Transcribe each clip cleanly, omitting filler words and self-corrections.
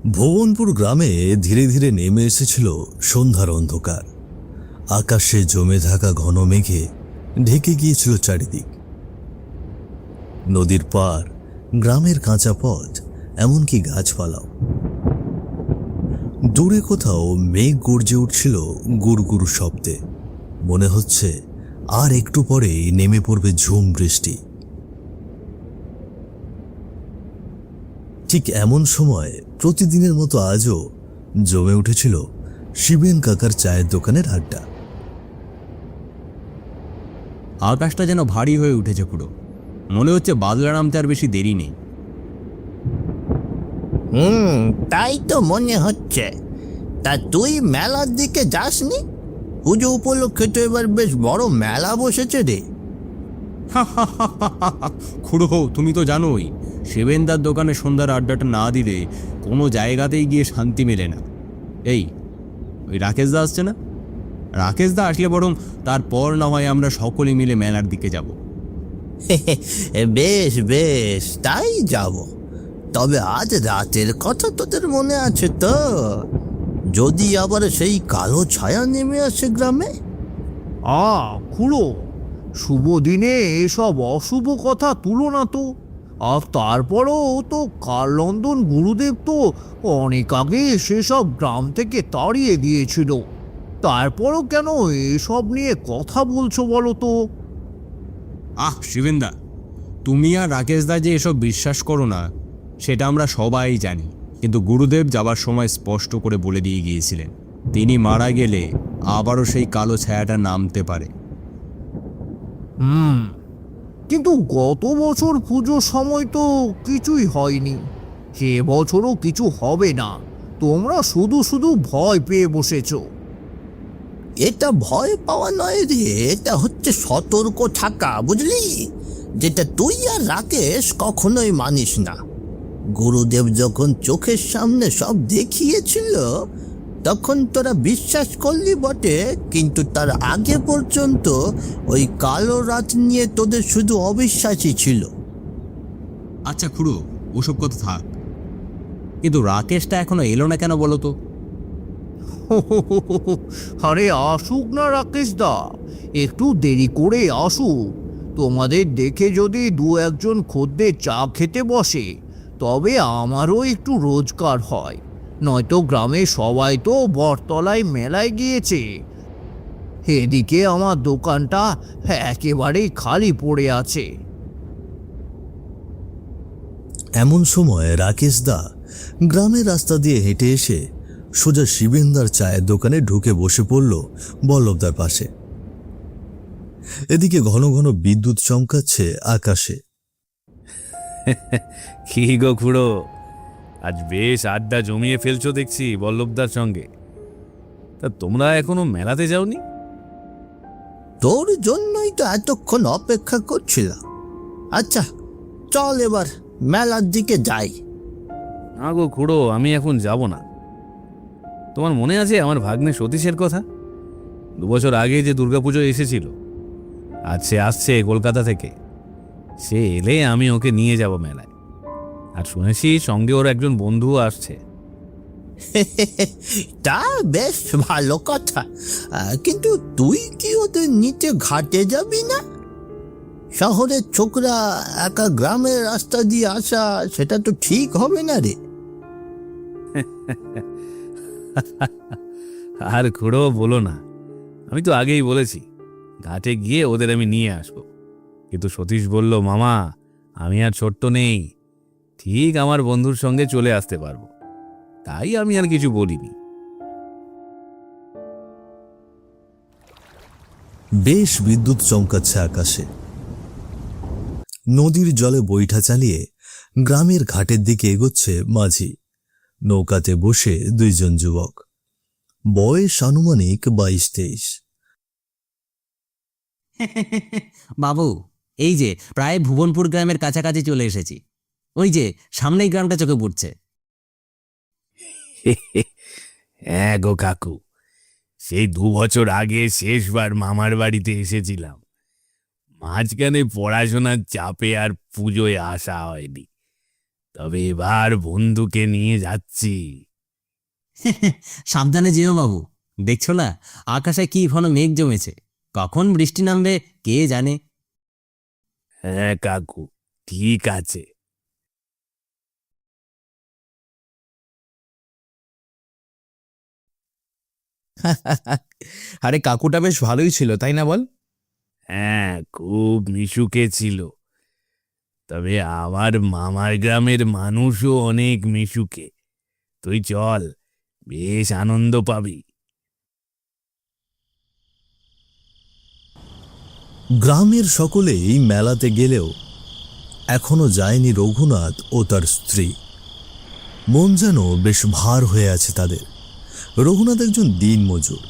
ভুবনপুর গ্রামে ধীরে ধীরে নেমে এসেছিল সন্ধ্যার অন্ধকার। আকাশে জমে থাকা ঘন মেঘে ঢেকে গিয়েছিল চারিদিক। নদীর পার, গ্রামের কাঁচা পথ, এমনকি গাছপালাও। দূরে কোথাও মেঘ গর্জে উঠছিল গুড়গুড় শব্দে। মনে হচ্ছে আর একটু পরেই নেমে পড়বে ঝুম বৃষ্টি। ঠিক এমন সময় প্রতিদিনের মতো আজও জমে উঠেছিল শিবেন কাকার চায়ের দোকানের আড্ডা। আকাশটা যেন ভারী হয়ে উঠেছে পুরো। মনে হচ্ছে বাদলা নামতে আর বেশি দেরি নেই। তাই তো মনে হচ্ছে। তা তুই মেলার দিকে যাসনি? পুজো উপলক্ষে তো এবার বেশ বড় মেলা বসেছে রে। খুড়ো, তুমি তো জানোই শিবেনদার দোকানে সন্ধ্যার আড্ডাটা না দিলে কোনো জায়গাতেই গিয়ে শান্তি মেলে না। এই ওই রাকেশদা আসছে না? রাকেশদা আসলে বরং তারপর না হয় আমরা সকলে মিলে মেলার দিকে যাব। বেশ বেশ, তাই যাব। তবে আজ রাতের কথা তোদের মনে আছে তো? যদি আবার সেই কালো ছায়া নেমে আসে গ্রামে। খুড়ো, শুভ দিনে এসব অশুভ কথা তুলো না তো। আর তারপরও তো কালনন্দন গুরুদেব তো অনেক আগে সেসব গ্রাম থেকে তাড়িয়ে দিয়েছিল। তারপরও কেন এসব নিয়ে কথা বলছো বলো তো? শিবেনদা, তুমি আর রাকেশদা যে এসব বিশ্বাস করো না সেটা আমরা সবাই জানি, কিন্তু গুরুদেব যাবার সময় স্পষ্ট করে বলে দিয়ে গিয়েছিলেন তিনি মারা গেলে আবারও সেই কালো ছায়াটা নামতে পারে। কিন্তু গত বছর পুজোর সময় তো কিছুই হয়নি। সে বছরও কিছু হবে না। তোমরা শুধু শুধু ভয় পেয়ে বসেছো। এটা ভয় পাওয়া নয় রে, এটা হচ্ছে সতর্ক থাকা, বুঝলি? যেটা তুই আর রাকেশ কখনোই মানিস না। গুরুদেব যখন চোখের সামনে সব দেখিয়েছিল তখন তোরা বিশ্বাস করলি বটে, কিন্তু তার আগে পর্যন্ত ওই কালো রাত নিয়ে তোদের শুধু অবিশ্বাসই ছিল। আচ্ছা খুড়ো, ওসব কথা থাক, কিন্তু রাকেশটা এখনো এলো না কেন বলো তো? আরে আসুক না রাকেশ দা, একটু দেরি করে আসুক। তোমাদের দেখে যদি দু একজন খদ্দের চা খেতে বসে তবে আমারও একটু রোজগার হয়। নয়তো গ্রামে সবাই তো বটতলায় মেলায় গিয়েছে। এদিকে আমার দোকানটা একেবারেই খালি পড়ে আছে। এমন সময় রাকেশদা গ্রামের রাস্তা দিয়ে হেঁটে এসে সোজা শিবেনদার চায়ের দোকানে ঢুকে বসে পড়ল বল্লভদার পাশে। এদিকে ঘন ঘন বিদ্যুৎ চমকাচ্ছে আকাশে। কি গো খুড়ো, আজ বেশ আড্ডা জমিয়ে ফেলছো দেখছি বল্লভদার সঙ্গে। তা তোমরা এখনো মেলাতে যাওনি? তোর জন্যই তো এতক্ষণ অপেক্ষা করছিলাম। আচ্ছা চল এবার মেলার দিকে যাই। না গো খুড়ো, আমি এখন যাব না। তোমার মনে আছে আমার ভাগ্নে সতীশের কথা? 2 বছর আগে যে দুর্গাপুজো এসেছিল, আজ সে আসছে কলকাতা থেকে। সে এলে আমি ওকে নিয়ে যাব মেলায়। আর শুনেছি সঙ্গে ওর একজন বন্ধুও আসছে। তা বেশ ভালো কথা, কিন্তু তুই কি ওদের নিতে ঘাটে যাবি না? শহরের ছোকরা একা গ্রামের রাস্তা দিয়ে আসা, সেটা তো ঠিক হবে না রে। আর খুড়ো বলো না, আমি তো আগেই বলেছি ঘাটে গিয়ে ওদের আমি নিয়ে আসব। কিন্তু সতীশ বলল, মামা আমি আর ছোট্ট নেই, ঠিক আমার বন্ধুর সঙ্গে চলে আসতে পারবো। তাই আমি আর কিছু বলিনি। বেশ বিদ্যুৎ চমকাচ্ছে আকাশে। নদীর জলে বৈঠা চালিয়ে গ্রামের ঘাটের দিকে এগোচ্ছে মাঝি। নৌকাতে বসে 2 জন যুবক, বয়স আনুমানিক 22-23। বাবু, এই যে প্রায় ভুবনপুর গ্রামের কাছাকাছি চলে এসেছি। ওই যে সামনেই গ্রামটা চোখে পড়ছে। হ্যাঁ গো কাকু, সেই 2 বছর আগে শেষবার মামার বাড়িতে এসেছিলাম। মাঝখানে পড়াশোনার চাপে আর পুজোয় আসা হয়নি। তবে এবার বন্ধুকে নিয়ে যাচ্ছি। সাবধানে যেও বাবু, দেখছো না আকাশে কি ঘন মেঘ জমেছে, কখন বৃষ্টি নামবে কে জানে। হ্যাঁ কাকু, ঠিক আছে। আরে কাকুটা বেশ ভালোই ছিল, তাই না বল? হ্যাঁ, খুব মিশুকে ছিল। তবে আমার মামার গ্রামের মানুষও অনেক মিশুকে। তুই চল, বেশ আনন্দ পাবি। গ্রামের সকলেই মেলাতে গেলেও এখনো যায়নি রঘুনাথ ও তার স্ত্রী। মন যেন বেশ ভার হয়ে আছে তাদের। রঘুনাথ একজন দিনমজুর,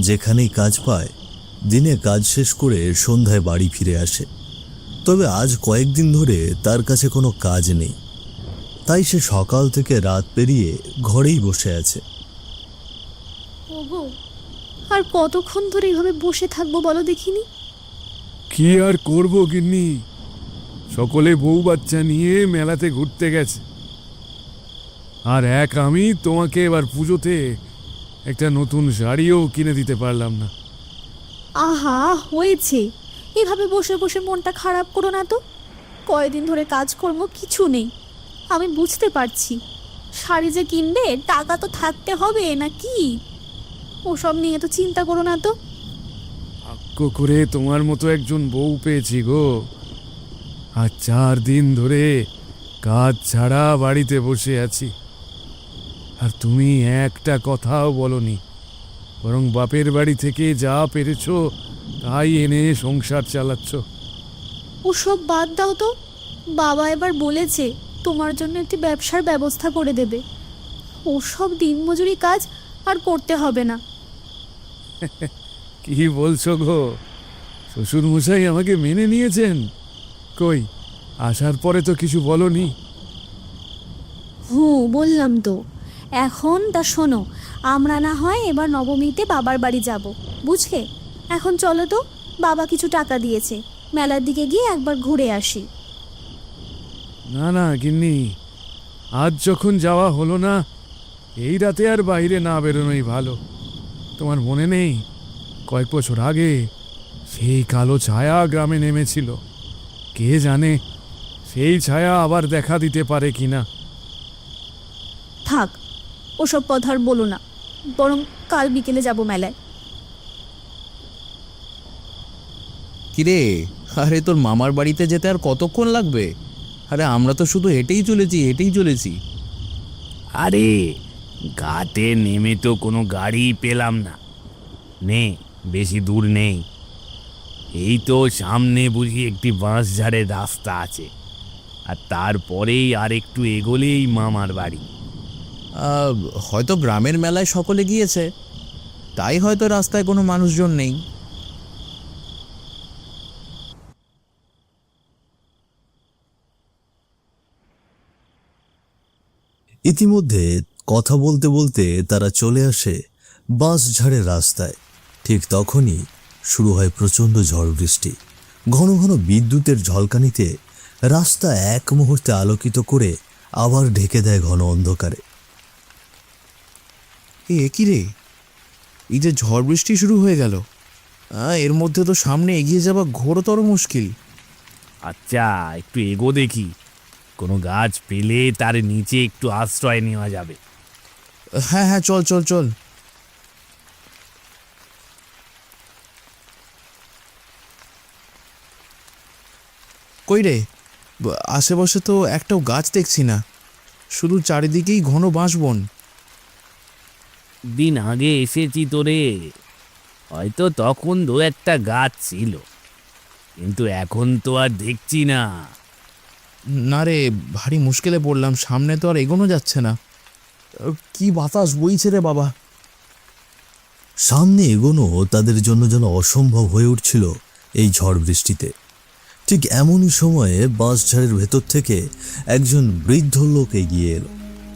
যেখানেই কাজ পায় দিনে কাজ শেষ করে সন্ধ্যায় বাড়ি ফিরে আসে। তবে আজ কয়েকদিন ধরে তার কাছে কোনো কাজ নেই, তাই সে সকাল থেকে রাত পেরিয়ে ঘরেই বসে আছে। ওগো, আর কতক্ষণ ধরে এইভাবে বসে থাকবো বলো দেখিনি? কি আর করব গিন্নি, সকলে বউ বাচ্চা নিয়ে মেলাতে ঘুরতে গেছে, আর আমি তোমাকে এবার পুজোতে একটা নতুন শাড়িও কিনে দিতে পারলাম না। আহা, হয়েছে, এভাবে বসে বসে মনটা খারাপ করো না তো। কয়দিন ধরে কাজকর্ম কিছু নেই, আমি বুঝতে পারছি। শাড়ি যে কিনবে টাকা তো থাকতে হবে নাকি? ওসব নিয়ে তো চিন্তা করো না তো। ভাগ্য করে তোমার মতো একজন বউ পেয়েছি গো। আর 4 দিন ধরে কাজ ছাড়া বাড়িতে বসে আছি, আর তুমি একটা কথাও বলনি, বরং বাপের বাড়ি থেকে যা পেরেছো তাই এনে সংসার চালাচ্ছ। ওসব বাদ দাও তো। বাবা এবার বলেছে তোমার জন্য একটি ব্যবসার ব্যবস্থা করে দেবে। ওসব দিনমজুরি কাজ আর করতে হবে না। কি বলছো গো? শ্বশুর মশাই আমাকে মেনে নিয়েছেন? কই, আসার পরে তো কিছু বলনি। বললাম তো। এখন তা শোনো, আমরা না হয় এবার নবমীতে বাবার বাড়ি যাব, বুঝলে? এখন চলো তো, বাবা কিছু টাকা দিয়েছে, মেলার দিকে গিয়ে একবার ঘুরে আসি। না না গিন্নি, আজ যখন যাওয়া হলো না, এই রাতে আর বাইরে না বেরোনোই ভালো। তোমার মনে নেই, কয়েক বছর আগে সেই কালো ছায়া গ্রামে নেমেছিল? কে জানে সেই ছায়া আবার দেখা দিতে পারে কিনা। থাক, ওসব কথা আর বলো না, বরং কাল বিকেলে যাব মেলায়। কিরে, আরে তোর মামার বাড়িতে যেতে আর কতক্ষণ লাগবে? আরে আমরা তো শুধু হেঁটেই চলেছি। আরে ঘাটে নেমে তো কোনো গাড়ি পেলাম না। নে, বেশি দূর নেই, এই তো সামনে বুঝি একটি বাঁশঝাড়ের রাস্তা আছে, আর তারপরেই আর একটু এগোলেই মামার বাড়ি। হয়তো গ্রামের মেলায় সকলে গিয়েছে, তাই হয়তো রাস্তায় কোনো মানুষজন নেই। ইতিমধ্যে কথা বলতে বলতে তারা চলে আসে বাঁশঝাড়ের রাস্তায়। ঠিক তখনই শুরু হয় প্রচণ্ড ঝড় বৃষ্টি। ঘন ঘন বিদ্যুতের ঝলকানিতে রাস্তা এক মুহূর্তে আলোকিত করে আবার ঢেকে দেয় ঘন অন্ধকারে। কি রে, এই যে ঝড় বৃষ্টি শুরু হয়ে গেল, এর মধ্যে তো সামনে এগিয়ে যাওয়া ঘোরতর মুশকিল। আচ্ছা, একটু এগো দেখি, কোনো গাছ পেলে তার নিচে একটু আশ্রয় নেওয়া যাবে। হ্যাঁ, চল। কই রে, আশেপাশে তো একটাও গাছ দেখছি না, শুধু চারিদিকেই ঘন বাঁশবন। দিন আগে এসেছি তোরে, হয়তো তখন 2-1টা গাছ ছিল, কিন্তু এখন তো আর দেখছি না। না রে, ভারী মুশকিলে পড়লাম, সামনে তো আর এগোনো যাচ্ছে না। কি বাতাস বইছে রে বাবা। সামনে এগোনো তাদের জন্য যেন অসম্ভব হয়ে উঠছিল এই ঝড় বৃষ্টিতে। ঠিক এমনই সময়ে বাঁশঝাড়ের ভেতর থেকে একজন বৃদ্ধ লোক এগিয়ে এলো।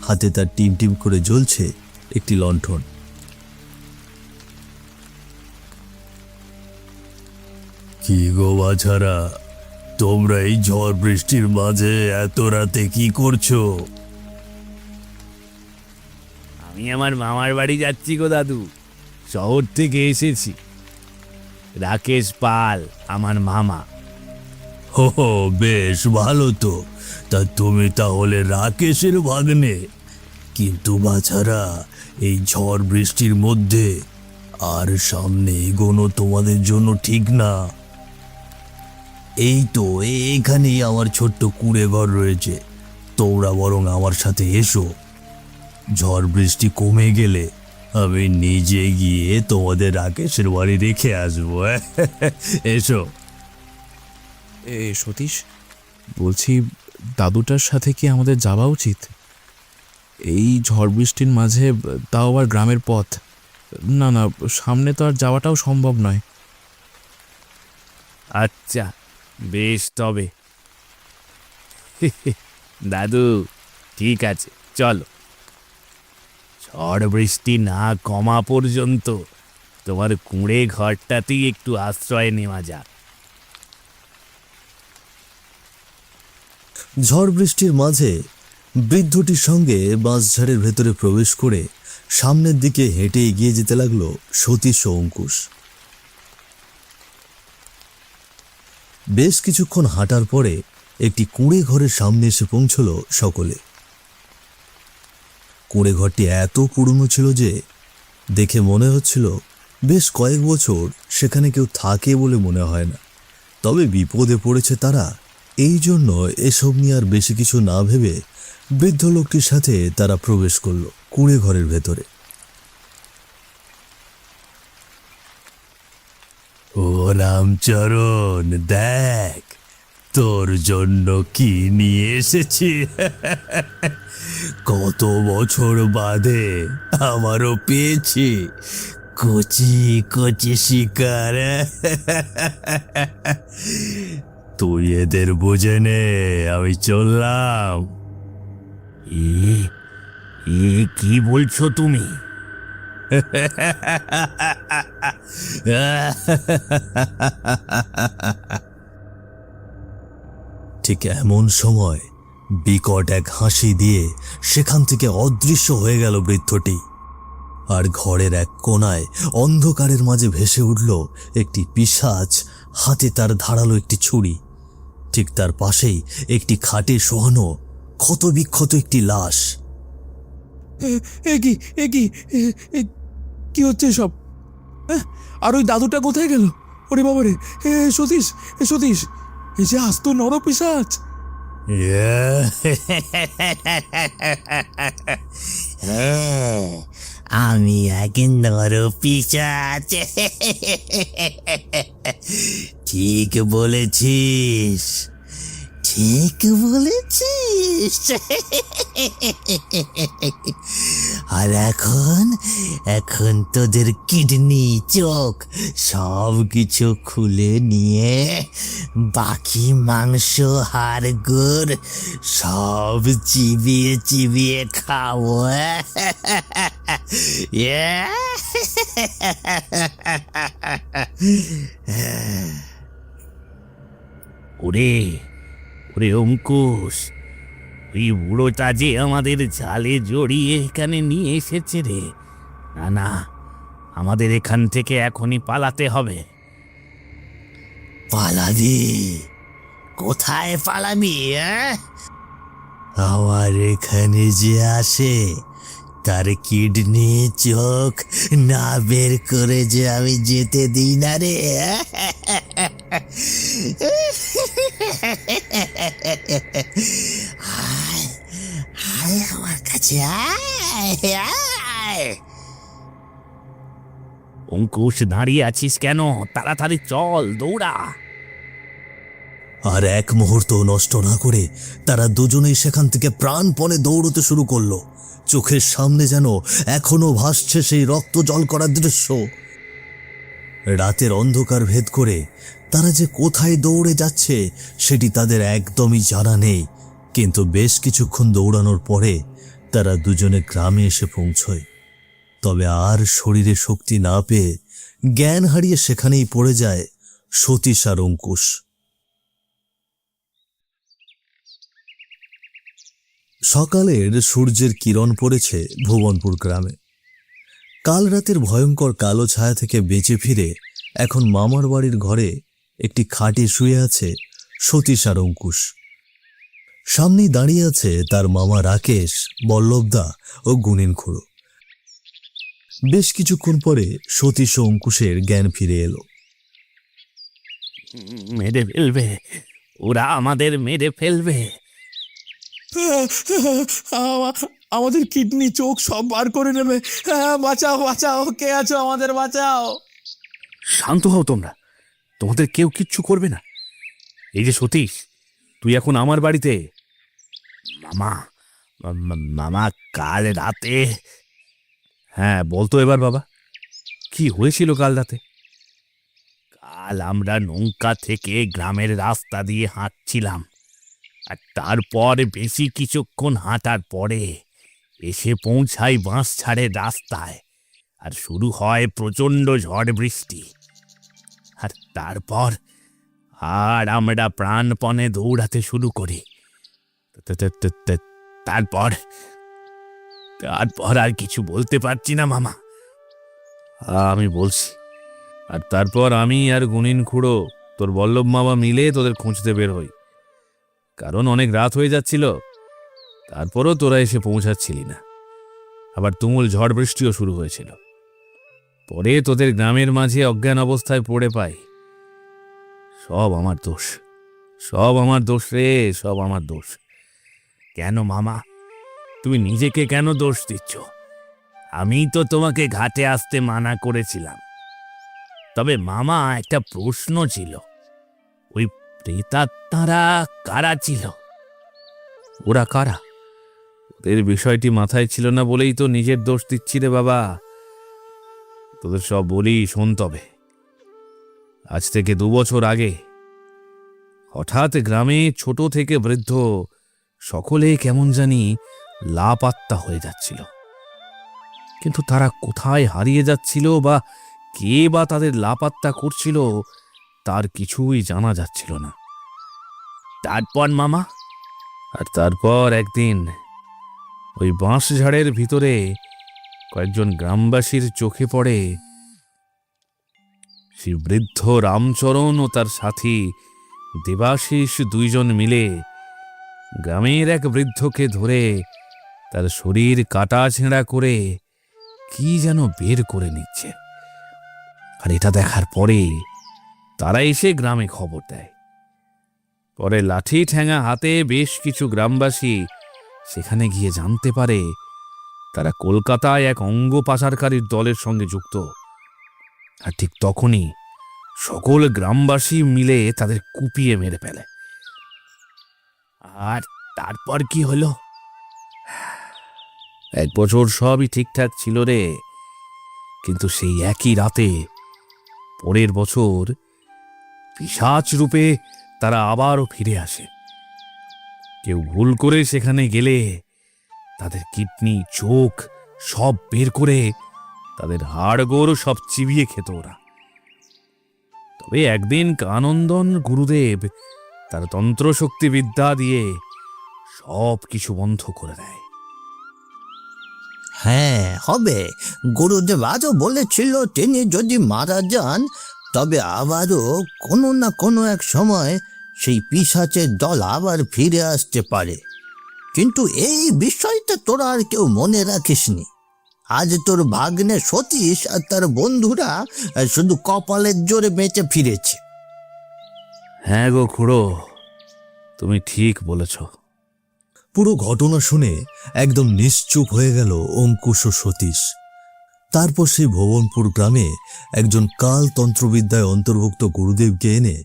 হাতে তার টিম টিম করে জ্বলছে একটি লণ্ঠন। কি গো বাছারা, তোমরা এই ঝড় বৃষ্টির মাঝে এত রাতে কি করছো? আমি আমার মামার বাড়ি যাচ্ছি গো দাদু, শহর থেকে এসেছি। রাকেশ পাল আমার মামা। হো হো, বেশ ভালো তো। তা তুমি তাহলে রাকেশের ভাগ্নে? কিন্তু বাছারা, এই ঝড় বৃষ্টির মধ্যে আর সামনে এগোনো তোমাদের জন্য ঠিক না। এই তো এখানেই আমার ছোট্ট কুঁড়ে ঘর রয়েছে, তোমরা বরং আমার সাথে এসো। ঝড় বৃষ্টি কমে গেলে আমি নিজে গিয়ে তোমাদের রাকেশের বাড়ি রেখে আসবো। এসো। সতীশ, বলছি দাদুটার সাথে কি আমাদের যাওয়া উচিত? এই ঝড় বৃষ্টির মাঝে, তাও আবার গ্রামের পথ। না না, সামনে তো আর যাওয়াটাও সম্ভব নয়। আচ্ছা বেশ, তবে দাদু ঠিক আছে, চলো। ঝড় বৃষ্টি না কমা পর্যন্ত তোমার কুঁড়ে ঘরটাতেই একটু আশ্রয় নেওয়া যাক। ঝড় বৃষ্টির মাঝে বৃদ্ধটির সঙ্গে বাঁশঝাড়ের ভেতরে প্রবেশ করে সামনের দিকে হেঁটে এগিয়ে যেতে লাগলো সতীশ ও অঙ্কুশ। বেশ কিছুক্ষণ হাঁটার পরে একটি কুঁড়ে ঘরের সামনে এসে পৌঁছল সকলে। কুঁড়ে ঘরটি এত পুরনো ছিল যে দেখে মনে হচ্ছিল বেশ কয়েক বছর সেখানে কেউ থাকে বলে মনে হয় না। তবে বিপদে পড়েছে তারা, এই জন্য এসব নিয়ে আর বেশি কিছু না ভেবে বৃদ্ধ লোকটির সাথে তারা প্রবেশ করলো কুঁড়ে ঘরের ভেতরে। ও রামচরণ, দেখ তোর জন্য কি নিয়ে এসেছি। কত বছর বাদে আমারও পেয়েছি কচি কচি শিকার। তুই এদের বুঝে নে, আমি চললাম। এ কি বলছো তুমি? ঠিক এমন সময় বিকট এক হাসি দিয়ে সেখান থেকে অদৃশ্য হয়ে গেল বৃদ্ধটি। আর ঘরের এক কোণায় অন্ধকারের মাঝে ভেসে উঠল একটি পিশাচ, হাতে তার ধারালো একটি ছুরি। ঠিক তার পাশেই একটি খাটে শোয়ানো ক্ষতবিক্ষত একটি লাশ। কি হচ্ছে সব? আর ওই দাদুটা কোথায় গেল? ওরে বাবারে, সতীশ, সতীশ, এই যে আস্ত নরপিশাচ। আমি এক নরপিশাচ। ঠিক বলেছিস, ঠিক বলেছিস। আর এখন এখন তোদের কিডনি, চোখ সব কিছু খুলে নিয়ে বাকি মাংস, হাড় গোড় সব চিবিয়ে চিবিয়ে খাবো। ওরে ওরে অঙ্কুশ, ওই বুড়োটা যে আমাদের জালে জড়িয়ে এখানে নিয়ে এসেছে রে। না না, আমাদের এখান থেকে এখনই পালাতে হবে। পালাবি? কোথায় পালাবি? আমার এখানে যে আসে তার কিডনি, চোখ না বের করে যে আমি যেতে দিই না রে। আয় আয় আমার কাছে, আয় আয়। অঙ্কুশ, দাঁড়িয়ে আছিস কেন? তাড়াতাড়ি চল, দৌড়া। আর এক মুহূর্ত নষ্ট না করে তারা দুজনেই সেখান থেকে প্রাণপণে দৌড়তে শুরু করলো। চোখের সামনে যেন এখনো ভাসছে সেই রক্ত জল করার দৃশ্য। রাতের অন্ধকার ভেদ করে তারা যে কোথায় দৌড়ে যাচ্ছে সেটি তাদের একদমই জানা নেই। কিন্তু বেশ কিছুক্ষণ দৌড়ানোর পরে তারা দুজনে গ্রামে এসে পৌঁছয়। তবে আর শরীরে শক্তি না পেয়ে জ্ঞান হারিয়ে সেখানেই পড়ে যায় সতীশ আর অঙ্কুশ। সকালের সূর্যের কিরণ পড়েছে ভুবনপুর গ্রামে। কাল রাতের ভয়ঙ্কর কালো ছায়া থেকে বেঁচে ফিরে এখন মামার বাড়ির ঘরে একটি খাটে শুয়ে আছে সতীশ আর অঙ্কুশ। সামনেই দাঁড়িয়ে আছে তার মামা রাকেশ, বল্লভদা ও গুণিন খুড়ো। বেশ কিছুক্ষণ পরে সতীশ ও অঙ্কুশের জ্ঞান ফিরে এলো। মেরে ফেলবে, ওরা আমাদের মেরে ফেলবে। আমাদের কিডনি, চোখ সব বার করে নেবে। বাঁচাও, বাঁচাও, কে আছো, আমাদের বাঁচাও। শান্ত হও তোমরা, তোমাদের কেউ কিচ্ছু করবে না। এই যে সতীশ, তুই এখন আমার বাড়িতে। মামা, মামা কাল রাতে। হ্যাঁ বলতো এবার বাবা, কি হয়েছিল কাল রাতে? কাল আমরা নৌকা থেকে গ্রামের রাস্তা দিয়ে হাঁটছিলাম, আর তারপর বেশি কিছুক্ষণ হাঁটার পরে এসে পৌঁছাই বাঁশঝাড়ের রাস্তায়, আর শুরু হয় প্রচণ্ড ঝড় বৃষ্টি। আর তারপর আমরা প্রাণপণে দৌড়াতে শুরু করি। তারপর আর কিছু বলতে পারছি না মামা। আমি বলছি। আর তারপর আমি আর গুণিন খুড়ো, তোর বল্লভ মামা মিলে তোদের খুঁজতে বের হই, কারণ অনেক রাত হয়ে যাচ্ছিল। তারপরও তোরা এসে পৌঁছাচ্ছিলি না, আবার তুমুল ঝড় বৃষ্টিও শুরু হয়েছিল। পরে তোদের গ্রামের মাঝে অজ্ঞান অবস্থায় পড়ে পাই। সব আমার দোষ, সব আমার দোষ রে, সব আমার দোষ। কেন মামা, তুমি নিজেকে কেন দোষ দিচ্ছ? আমি তো তোমাকে ঘাটে আসতে মানা করেছিলাম। তবে মামা, একটা প্রশ্ন ছিল, ওই প্রেতাত্মারা কারা ছিল? ওরা কারা? ওদের বিষয়টি মাথায় ছিল না বলেই তো নিজের দোষ দিচ্ছি রে বাবা। তোদের সব বলি, শোন তবে। আজ থেকে 2 বছর আগে হঠাৎ গ্রামে ছোট থেকে বৃদ্ধ সকলে কেমন জানি লাপাত্তা হয়ে যাচ্ছিল। কিন্তু তারা কোথায় হারিয়ে যাচ্ছিল বা কে বা তাদের লাপাত্তা করছিল তার কিছুই জানা যাচ্ছিল না। তারপর মামা? আর তারপর একদিন ওই বাঁশঝাড়ের ভিতরে কয়েকজন গ্রামবাসীর চোখে পড়ে সেই বৃদ্ধ রামচরণ ও তার সাথী দেবাশিস 2 জন মিলে গ্রামের এক বৃদ্ধকে ধরে তার শরীর কাটা ছেঁড়া করে কি যেন বের করে নিচ্ছে। আর এটা দেখার পরে তারা এসে গ্রামে খবর দেয়। পরে লাঠি ঠ্যাঙা হাতে বেশ কিছু গ্রামবাসী সেখানে গিয়ে জানতে পারে তারা কলকাতায় এক অঙ্গ পাচারকারীর দলের সঙ্গে যুক্ত। আর ঠিক তখনই সকল গ্রামবাসী মিলে তাদের কুপিয়ে মেরে ফেলে। আর তারপর কি হলো? 1 বছর সবই ঠিকঠাক ছিল রে, কিন্তু সেই একই রাতে পরের বছর পিশাচ রূপে তারা আবারও ফিরে আসে। কেউ ভুল করে সেখানে গেলে তাদের কিডনি, চোখ সব বের করে তাদের হাড়গোড় সব চিবিয়ে খেত ওরা। তবে একদিন কানন্দন গুরুদেব তার তন্ত্রশক্তি বিদ্যা দিয়ে সব কিছু বন্ধ করে দেয়। হ্যাঁ হবে, গুরুদেব আজও বলেছিল তিনি যদি মারা যান তবে আবারও কোনো না কোনো এক সময় সেই পিশাচের দল আবার ফিরে আসতে পারে। কিন্তু এই বিষয়টা তোরা আর কেউ মনে রাখিসনি। আজ তোর ভাগ্নে সতীশ আর তার বন্ধুরা শুধু কপালের জোরে বেঁচে ফিরেছে। হ্যাঁ গো খুড়ো, তুমি ঠিক বলেছ। পুরো ঘটনা শুনে একদম নিশ্চুপ হয়ে গেল অঙ্কুশ ও সতীশ। তারপর সেই ভুবনপুর গ্রামে একজন কাল তন্ত্রবিদ্যায় অন্তর্ভুক্ত গুরুদেবকে এনে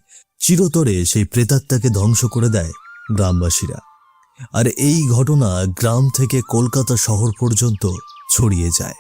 চিরতরে সেই প্রেতাত্মাকে ধ্বংস করে দেয় গ্রামবাসীরা। আর এই ঘটনা গ্রাম থেকে কলকাতা শহর পর্যন্ত ছড়িয়ে যায়।